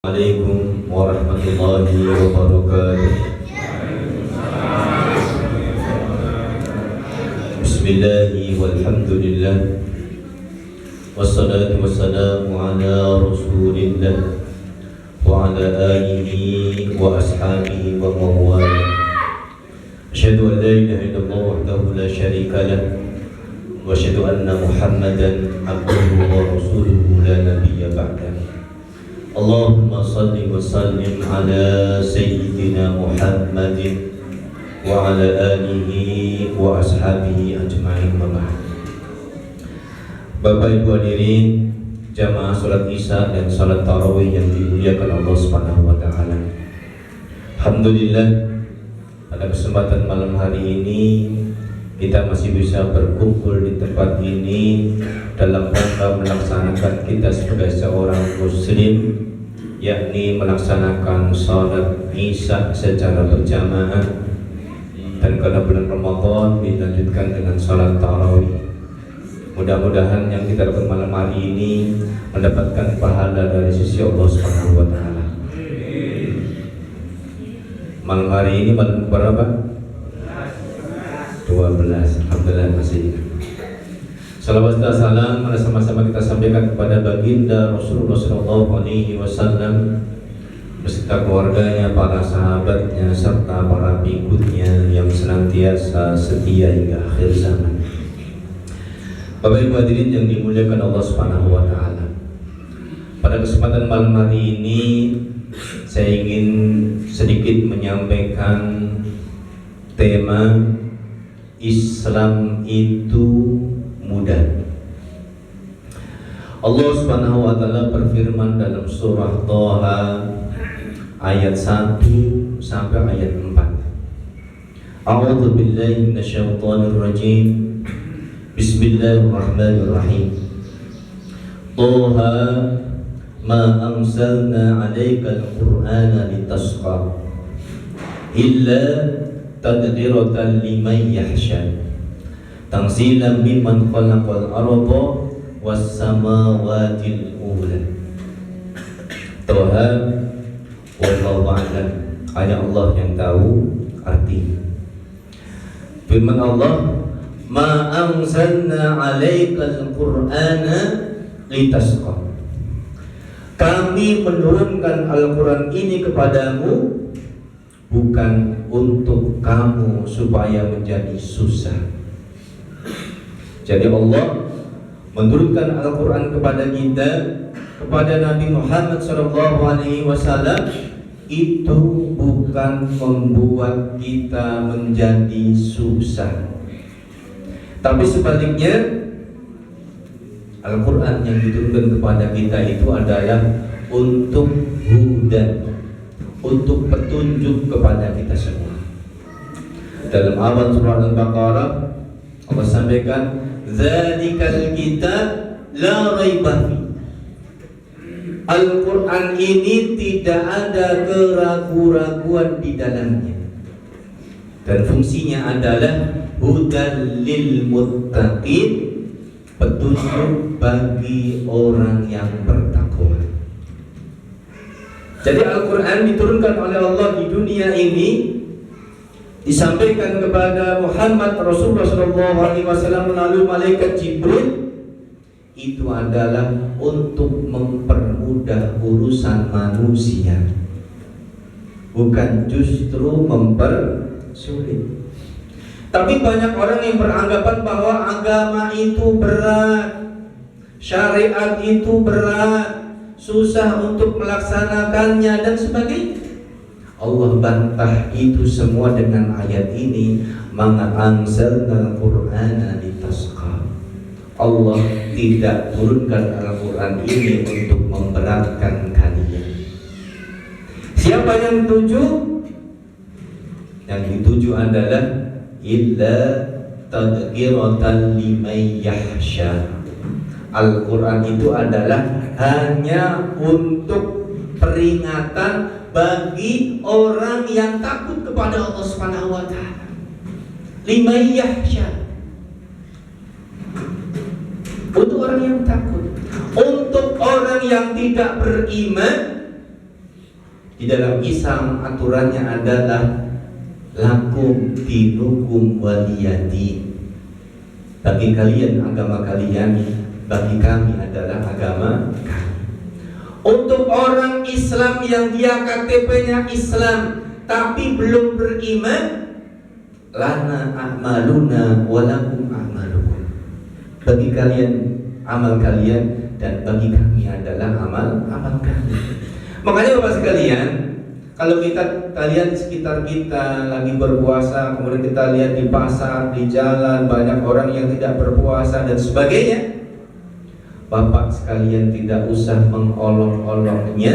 Assalamualaikum warahmatullahi wabarakatuh. Bismillahi walhamdulillah, wassalatu wassalamu ala rasulillah wa ala alihi wa ashabihi wa mawala. Asyhadu an la ilaha illallah wahdahu la syarika lah, wa asyhadu anna Muhammadan abduhu wa rasuluhu la nabiyya ba'dah. Allahumma salli wa sallim ala sayyidina Muhammadin wa ala alihi wa ashabihi ajma'in wa ba'd. Bapak Ibu hadirin jamaah salat Isya dan salat tarawih yang dimuliakan Allah Subhanahu wa taala. Alhamdulillah, pada kesempatan malam hari ini kita masih bisa berkumpul di tempat ini dalam rangka melaksanakan kita sebagai seorang muslim, yakni melaksanakan salat Isya secara berjamaah, dan karena bulan Ramadan dilanjutkan dengan salat tarawih. Mudah-mudahan yang kita lakukan malam hari ini mendapatkan pahala dari sisi Allah Subhanahu wa taala. Malam hari ini malam berapa? 12. Alhamdulillah masih. Salawat dan salam sama-sama kita sampaikan kepada baginda Rasulullah SAW beserta keluarganya, para sahabatnya, serta para pengikutnya yang senantiasa setia hingga akhir zaman. Bapak Ibu hadirin yang dimuliakan Allah Subhanahu wa taala. Pada kesempatan malam hari ini saya ingin sedikit menyampaikan tema Islam itu mudah. Allah Subhanahu wa taala berfirman dalam surah Thaha ayat 1 sampai ayat 4. A'udzu billahi minasyaitonir rajim. Bismillahirrahmanirrahim. Thaha ma anzalna 'alaikal qur'ana litasqa illa tadhkiratan liman yakhsha tanzilan mimman khalaqal arda was samawati al-ula. Thaha wallahu a'lam, hanya Allah yang tahu arti. Firman Allah, ma anzalna 'alaikal qur'ana litasqa. Kami menurunkan Al-Quran ini kepadamu bukan untuk kamu supaya menjadi susah. Jadi Allah menurunkan Al-Quran kepada kita, kepada Nabi Muhammad SAW, itu bukan membuat kita menjadi susah, tapi sebaliknya Al-Quran yang diturunkan kepada kita itu adalah untuk hudan, untuk petunjuk kepada kita semua. Dalam awal surah Al-Baqarah Allah sampaikan, "Dzalikal kitab la raiba fi." Al-Quran ini tidak ada keraguan-raguan di dalamnya, dan fungsinya adalah hudan lil muttaqin, petunjuk bagi orang yang bertakwa. Jadi Al-Quran diturunkan oleh Allah di dunia ini, disampaikan kepada Muhammad Rasulullah SAW melalui malaikat Jibril, itu adalah untuk mempermudah urusan manusia, bukan justru mempersulit. Tapi banyak orang yang beranggapan bahwa agama itu berat, syariat itu berat, susah untuk melaksanakannya dan sebagainya. Allah bantah itu semua dengan ayat ini, "Ma anzalnal qur'ana litasqa." Allah tidak turunkan Al-Quran ini untuk memberatkan kalian. Siapa yang dituju? Yang dituju adalah illa tadhkiratan liman yakhsha. Al-Quran itu adalah hanya untuk peringatan bagi orang yang takut kepada Allah Subhanahu wa taala. Liman yakhsha, untuk orang yang takut. Untuk orang yang tidak beriman, Di dalam Islam aturannya adalah lakum dinukum waliyadi. Bagi kalian agama kalian, bagi kami adalah agama kami. Untuk orang Islam yang dia KTP-nya Islam tapi belum beriman, lana a'maluna walakum a'malukum. Bagi kalian amal kalian dan bagi kami adalah amal kami. Makanya Bapak sekalian, kalau kita lihat di sekitar kita lagi berpuasa, kemudian kita lihat di pasar, di jalan banyak orang yang tidak berpuasa dan sebagainya, Bapak sekalian tidak usah mengolok-oloknya,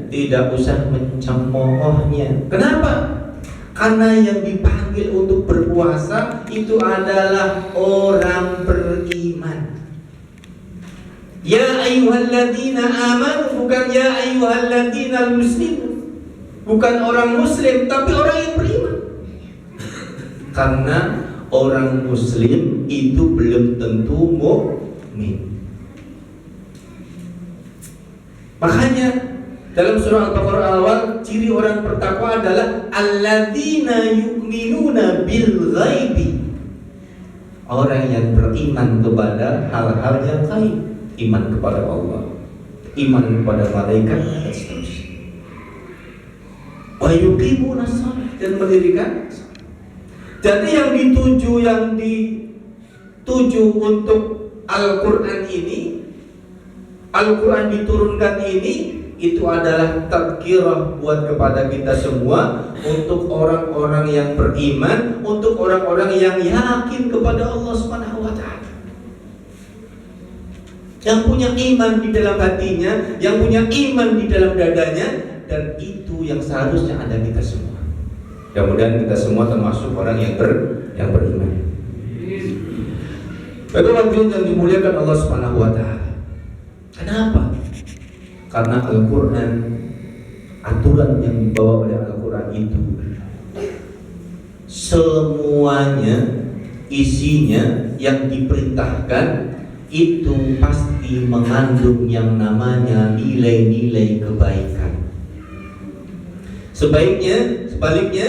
tidak usah mencemoohnya. Kenapa? Karena yang dipanggil untuk berpuasa itu adalah orang beriman. Ya ayyuhalladzina amanu, bukan ya ayyuhalladzina muslimun. Bukan orang muslim, tapi orang yang beriman. Karena orang muslim itu belum tentu mukmin. Makanya dalam surah Al-Baqarah awal, ciri orang bertakwa adalah alladzina yu'minuna bil ghaibi. Orang yang beriman kepada hal-hal yang gaib, iman kepada Allah, iman kepada malaikat dan seterusnya. Wa yuqimuna shalah, dan mendirikan. Jadi yang dituju untuk Al-Quran ini, Al-Quran diturunkan ini, itu adalah tadzkirah buat kepada kita semua, untuk orang-orang yang beriman, untuk orang-orang yang yakin kepada Allah Subhanahu wa Ta'ala, yang punya iman di dalam hatinya, yang punya iman di dalam dadanya. Dan itu yang seharusnya ada kita semua. Mudah-mudahan kita semua termasuk orang yang beriman. Bapak-bapak yang dimuliakan Allah Subhanahu wa Ta'ala. Kenapa? Karena Al-Quran, aturan yang dibawa oleh Al-Quran itu semuanya, isinya yang diperintahkan itu pasti mengandung yang namanya nilai-nilai kebaikan. Sebaliknya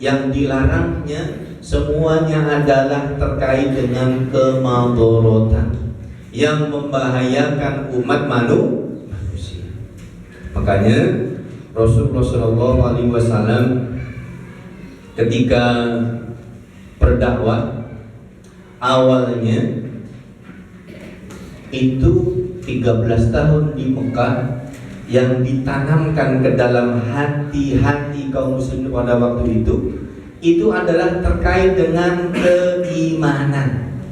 yang dilarangnya semuanya adalah terkait dengan kemadharatan yang membahayakan umat manusia. Makanya Rasulullah SAW ketika berdakwah awalnya itu 13 tahun di Mekah, yang ditanamkan ke dalam hati-hati kaum muslimin pada waktu itu adalah terkait dengan keimanan.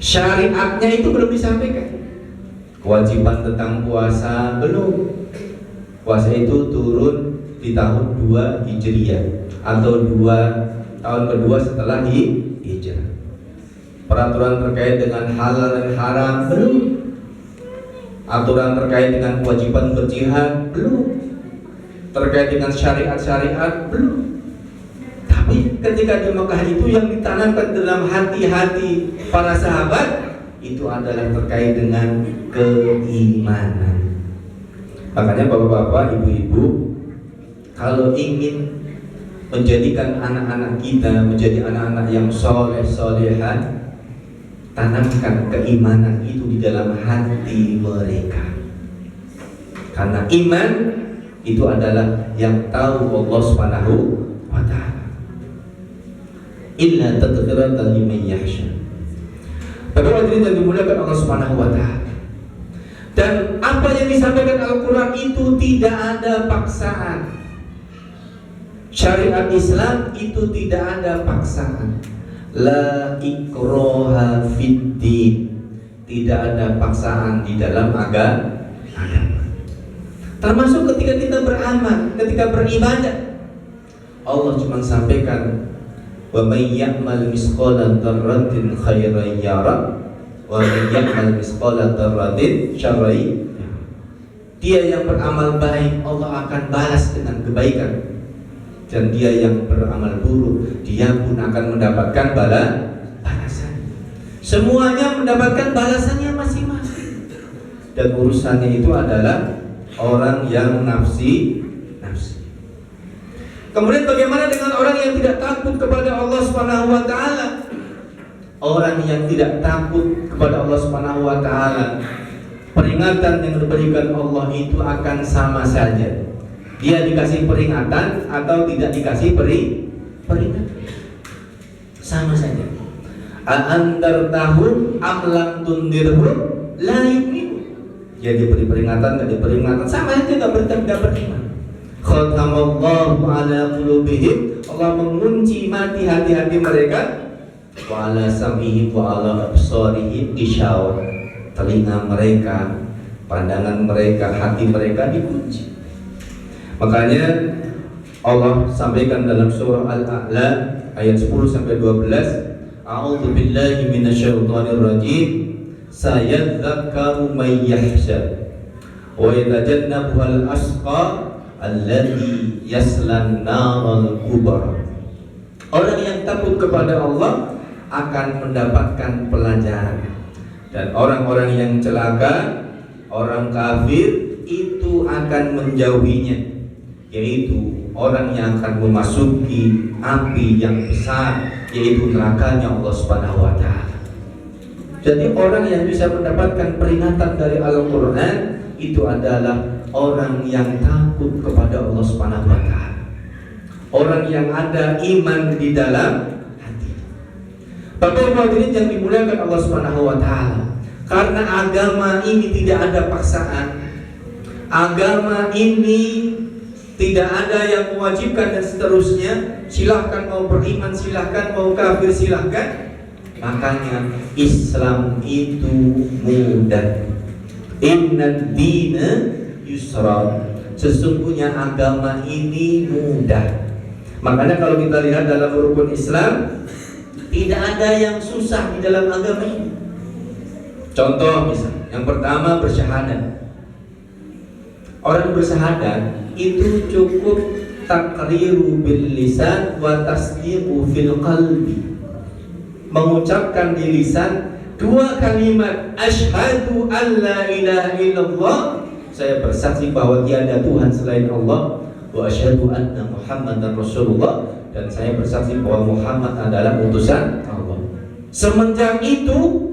Syariatnya itu belum disampaikan. Kewajiban tentang puasa belum. Puasa itu turun di tahun 2 Hijriah atau tahun kedua setelah Hijrah. Peraturan terkait dengan halal dan haram belum. Aturan terkait dengan kewajiban berjihad belum. Terkait dengan syariat-syariat belum. Tapi ketika di Mekah itu yang ditanamkan dalam hati-hati para sahabat itu adalah terkait dengan keimanan. Makanya bapak-bapak, ibu-ibu, kalau ingin menjadikan anak-anak kita menjadi anak-anak yang soleh-solehan, tanamkan keimanan itu di dalam hati mereka. Karena iman itu adalah yang tahu Allah Subhanahu wa Ta'ala. Illa tadhkiratan liman yakhsha. Pada hadirin yang dimuliakan Allah Subhanahu wa Ta'ala. Dan apa yang disampaikan Al-Quran itu tidak ada paksaan. Syariat Islam itu tidak ada paksaan. La ikraha fiddin. Tidak ada paksaan di dalam agama. Termasuk ketika kita beramal, ketika beribadah, Allah cuma sampaikan wa may ya'mal misqala dzarratin khairan yara wa may ya'mal misqala dzarratin syarran yara. Dia yang beramal baik Allah akan balas dengan kebaikan, dan dia yang beramal buruk dia pun akan mendapatkan balasan. Semuanya mendapatkan balasannya masing-masing. Dan urusannya itu adalah orang yang nafsi. Kemudian bagaimana dengan orang yang tidak takut kepada Allah Subhanahu wa taala? Orang yang tidak takut kepada Allah Subhanahu wa taala, peringatan yang diberikan Allah itu akan sama saja. Dia dikasih peringatan atau tidak dikasih peringatan, sama saja. Antar tahun amlam tundirhum la yu'minu. Dia diberi peringatan, tidak diberi peringatan, sama saja, tidak beriman. Khatamallahu ala qulubihim, Allah mengunci mati hati-hati mereka. Wa ala sam'ihim wa ala absarihim gishawa. Telinga mereka, pandangan mereka, hati mereka dikunci. Makanya Allah sampaikan dalam surah Al-A'la ayat 10 sampai 12, A'udzu billahi minasyaitonir rajim. Sayadzakkaru may yakhsha wa yatajannabuhal ashqa alladzi yaslan naral kubra. Orang yang takut kepada Allah akan mendapatkan pelajaran, dan orang-orang yang celaka, orang kafir itu akan menjauhinya, yaitu orang yang akan memasuki api yang besar, yaitu nerakanya Allah Subhanahu wa taala. Jadi orang yang bisa mendapatkan peringatan dari Al-Qur'an itu adalah orang yang takut kepada Allah Subhanahu wa taala. Orang yang ada iman di dalam hati. Bapak Ibu hadirin yang dimuliakan Allah Subhanahu wa taala, karena agama ini tidak ada paksaan. Agama ini tidak ada yang mewajibkan dan seterusnya. Silahkan mau beriman, silahkan mau kafir, silahkan. Makanya Islam itu mudah. Inna dina yusra. Sesungguhnya agama ini mudah. Makanya kalau kita lihat dalam rukun Islam, tidak ada yang susah di dalam agama ini. Contoh misalnya, yang pertama bersyahadat. Orang bersyahadat itu cukup takriru bil lisan wa tasdiqu fil qalbi. Mengucapkan di lisan dua kalimat, asyhadu an la ilaha illallah, saya bersaksi bahwa tiada Tuhan selain Allah, wa asyhadu anna Muhammadan Rasulullah, dan saya bersaksi bahwa Muhammad adalah utusan Allah. Semenjak itu,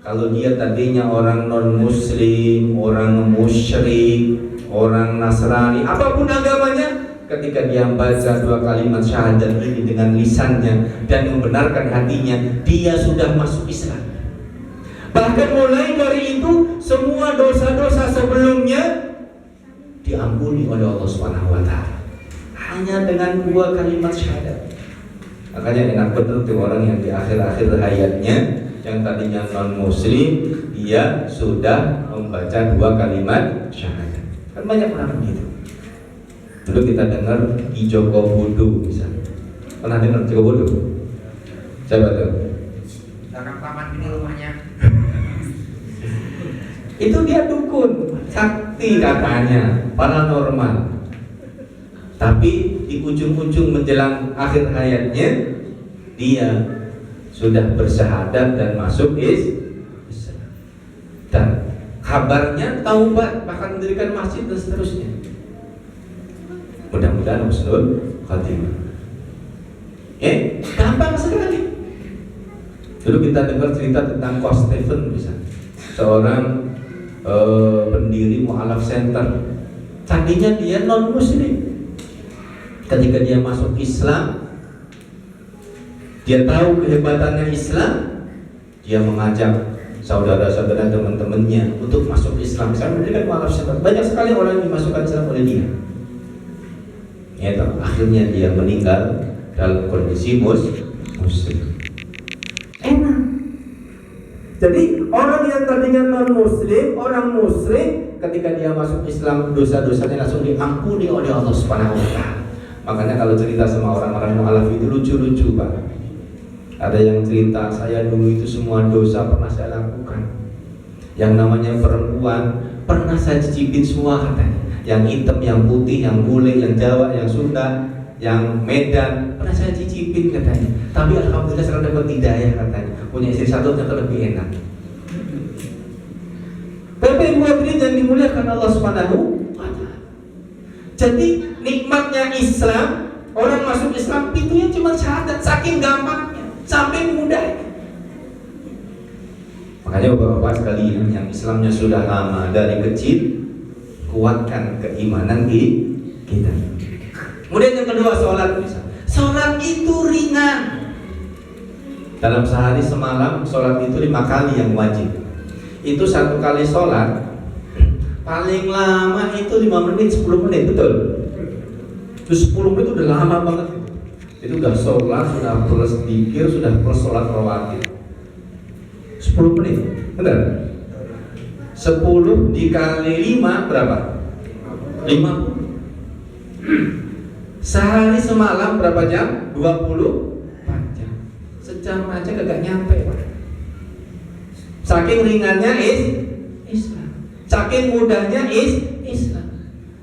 kalau dia tadinya orang non muslim, orang musyrik, orang Nasrani, apapun agamanya, ketika dia membaca dua kalimat syahadat ini dengan lisannya dan membenarkan hatinya, dia sudah masuk Islam. Bahkan mulai dari itu, semua dosa-dosa sebelumnya diampuni oleh Allah Subhanahu wa taala. Hanya dengan dua kalimat syahadat. Makanya enak betul tuh orang yang di akhir-akhir hayatnya, yang tadinya non muslim, dia sudah membaca dua kalimat syahadat. Kan banyak orang begitu. Dulu kita dengar Ki Joko Budu misalnya. Pernah dengar Joko Budu? Coba tuh. Belakang taman ini rumahnya. Itu dia dukun, sakti katanya, paranormal. Tapi di ujung-ujung menjelang akhir hayatnya, dia sudah bersyahadat dan masuk Islam. Dan kabarnya taubat, bahkan mendirikan masjid dan seterusnya. Mudah-mudahan husnul khatimah. Gampang sekali. Dulu kita dengar cerita tentang Coach Stephen misalnya, seorang pendiri Mu'alaf Center. Tadinya dia non muslim. Ketika dia masuk Islam, dia tahu kehebatannya Islam, dia mengajak saudara-saudara teman-temannya untuk masuk Islam. Misalnya mendirikan Mu'alaf Center. Banyak sekali orang yang dimasukkan Islam oleh dia. Ya, akhirnya dia meninggal dalam kondisi muslim. Enak. Jadi orang yang tadinya non muslim, orang musyrik, ketika dia masuk Islam, dosa-dosanya langsung diampuni oleh Allah Subhanahu wa taala. Makanya kalau cerita sama orang-orang mu'alaf itu lucu-lucu, Pak. Ada yang cerita, saya dulu itu semua dosa pernah saya lakukan. Yang namanya perempuan pernah saya cicipin semua katanya. Yang hitam, yang putih, yang bule, yang Jawa, yang Sunda, yang Medan, pernah saya cicipin katanya. Tapi alhamdulillah sekarang dapat hidayah katanya. Punya istri satu ternyata lebih enak. Bapak Ibu hadirin yang dimuliakan Allah Subhanahu wa taala. Jadi nikmatnya Islam orang masuk Islam pintunya cuma syahadat, saking gampangnya, sampai mudahnya. Makanya bapak-bapak sekalian yang Islamnya sudah lama dari kecil, kuatkan keimanan kita. Kemudian yang kedua, sholat. Sholat itu ringan. Dalam sehari semalam sholat itu 5 kali yang wajib. Itu 1 kali sholat paling lama itu 5 menit, 10 menit, betul? Itu 10 menit udah lama banget. Itu udah sholat, sudah plus zikir, sudah plus sholat rawatib. 10 menit, benar? 10 dikali 5 berapa? 50. Sehari semalam berapa jam? 24 jam. Sejam aja kagak nyampe, Pak. Saking ringannya Islam, saking mudahnya Islam.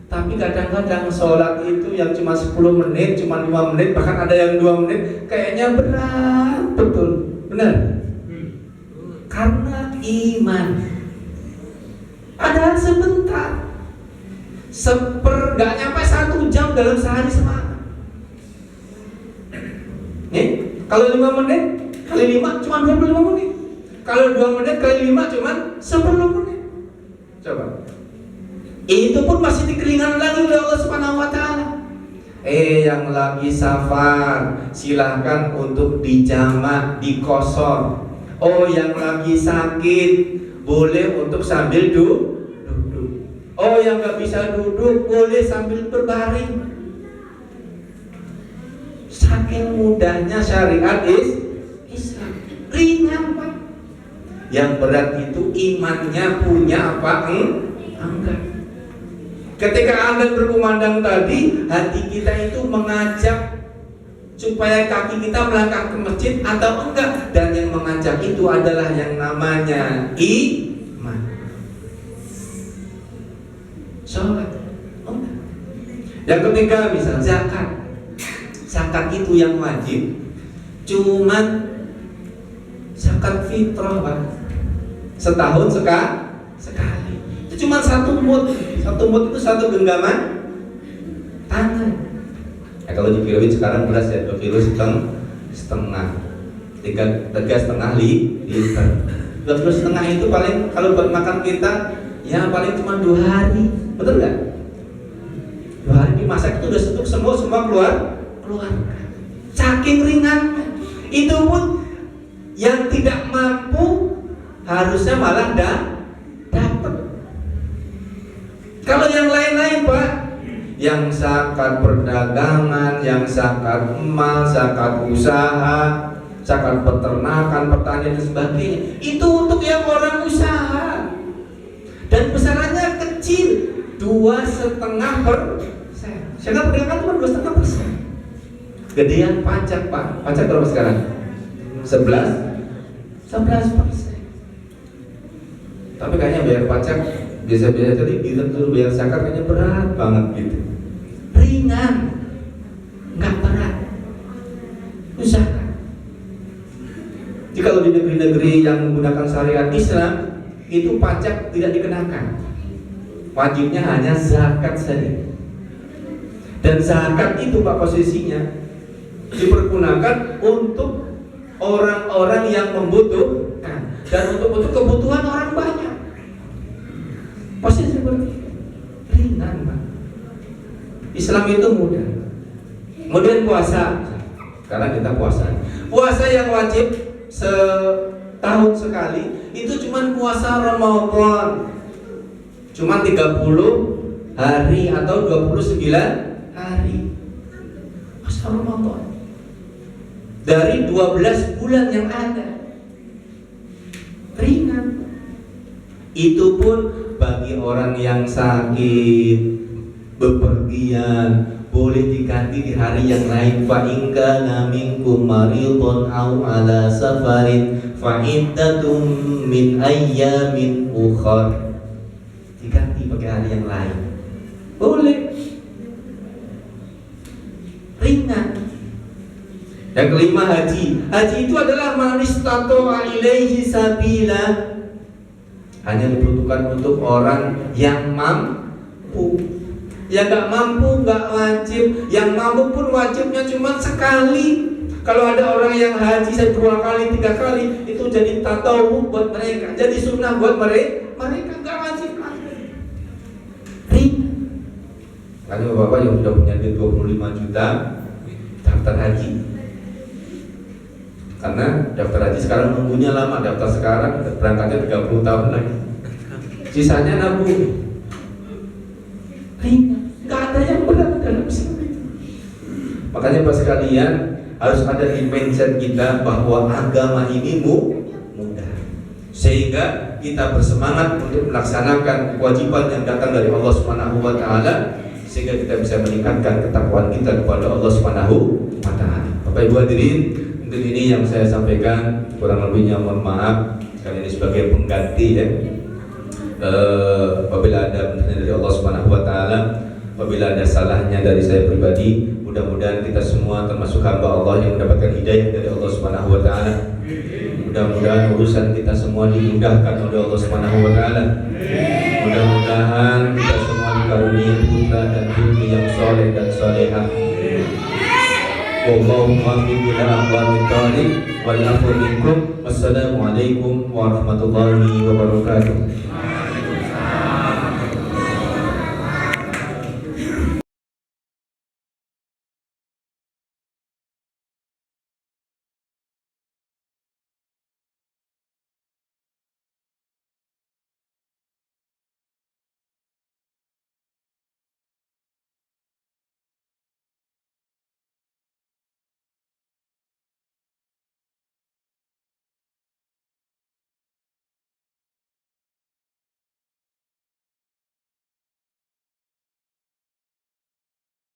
Tapi kadang-kadang sholat itu yang cuma 10 menit, cuma 5 menit, bahkan ada yang 2 menit, kayaknya berat, betul, benar? Karena iman. Padahal sebentar, gak nyampe 1 jam dalam sehari semalam. Kalau 5 menit kali 5 cuma 25 menit. Kalau 2 menit kali 5 cuma 10 menit. Coba. Itu pun masih dikeringan lagi oleh Allah Subhanahu wa taala. Yang lagi safar, silahkan untuk dijamak, dikosor. Oh, yang lagi sakit, boleh untuk sambil duduk. Oh, yang gak bisa duduk, boleh sambil berbaring. Saking mudahnya syariat Islam, ringan, Pak. Yang berat itu imannya punya apa? Enggak. Ketika adzan berkumandang tadi, hati kita itu mengajak supaya kaki kita melangkah ke masjid atau enggak, dan yang mengajak itu adalah yang namanya iman. Sholat. Yang ketiga misal zakat. Zakat itu yang wajib cuman zakat fitrah, Pak. Setahun sekali. Itu cuma 1 mud. 1 mud itu 1 genggaman tangan. Kalau dikiloin sekarang beras ya 2,5 kilo, 3,5 liter. 2,5 itu paling kalau buat makan kita ya paling cuma 2 hari, betul nggak? 2 hari dimasak itu udah setuk semua keluar. Saking ringannya. Itu pun yang tidak mampu harusnya malah dapat. Kalau yang lain-lain, Pak, yang zakat perdagangan, yang zakat emas, zakat usaha, zakat peternakan, pertanian dan sebagainya, itu untuk yang orang usaha. Dan besarannya kecil, 2,5%. Zakat perdagangan cuma 2,5%. Gedean pajak, Pak. Pajak berapa sekarang? 11%. Tapi kayaknya bayar pajak biasa-biasa, jadi disuruh bayar zakat kayaknya berat banget gitu. Ringan, nggak berat. Usaha. Jadi kalau di negeri-negeri yang menggunakan syariat Islam, itu pajak tidak dikenakan. Wajibnya hanya zakat saja. Dan zakat itu, Pak, posisinya dipergunakan untuk orang-orang yang membutuhkan dan untuk kebutuhan orang banyak. Posisi seperti itu ringan, Pak. Islam itu mudah. Kemudian puasa, karena kita puasa yang wajib setahun sekali itu cuma puasa Ramadan, cuma 30 hari atau 29 hari puasa Ramadan dari 12 bulan yang ada. Ringan. Itu pun bagi orang yang sakit, bepergian, boleh diganti di hari yang lain. Fa in kana minkum maridun aw ala safarin fa iddatum min ayyamin ukhra. Diganti pakai hari yang lain. Boleh. Ringan. Yang kelima, haji. Haji itu adalah man istata'a ilaihi sabila. Hanya diperuntukkan untuk orang yang mampu. Yang nggak mampu nggak wajib, yang mampu pun wajibnya cuma sekali. Kalau ada orang yang haji 2 kali, 3 kali, itu jadi tatawu buat mereka, jadi sunnah buat mereka nggak wajib lagi. Karena bapak yang sudah punya duit 25 juta daftar haji. Karena daftar haji sekarang nunggunya lama, daftar sekarang berangkatnya 30 tahun lagi. Sisanya nabung. Nggak ada yang berat dalam Islam itu. Makanya Bapak sekalian, harus ada di mindset kita bahwa agama ini mudah, sehingga kita bersemangat untuk melaksanakan kewajiban yang datang dari Allah Subhanahu wa taala, sehingga kita bisa meningkatkan ketakwaan kita kepada Allah Subhanahu wa taala. Bapak Ibu hadirin, untuk ini yang saya sampaikan, kurang lebihnya mohon maaf, karena ini sebagai pengganti ya. Apabila ada benar dari Allah Subhanahu wa taala, apabila ada salahnya dari saya pribadi, mudah-mudahan kita semua termasuk hamba Allah yang mendapatkan hidayah dari Allah Subhanahu wa taala. Mudah-mudahan urusan kita semua dimudahkan oleh Allah Subhanahu wa taala. Mudah-mudahan kita semua dikaruniai putra dan putri yang soleh dan solehah. Wallahu muwaffiq ila aqwamit thoriq wal afu minkum. Wassalamualaikum warahmatullahi wabarakatuh.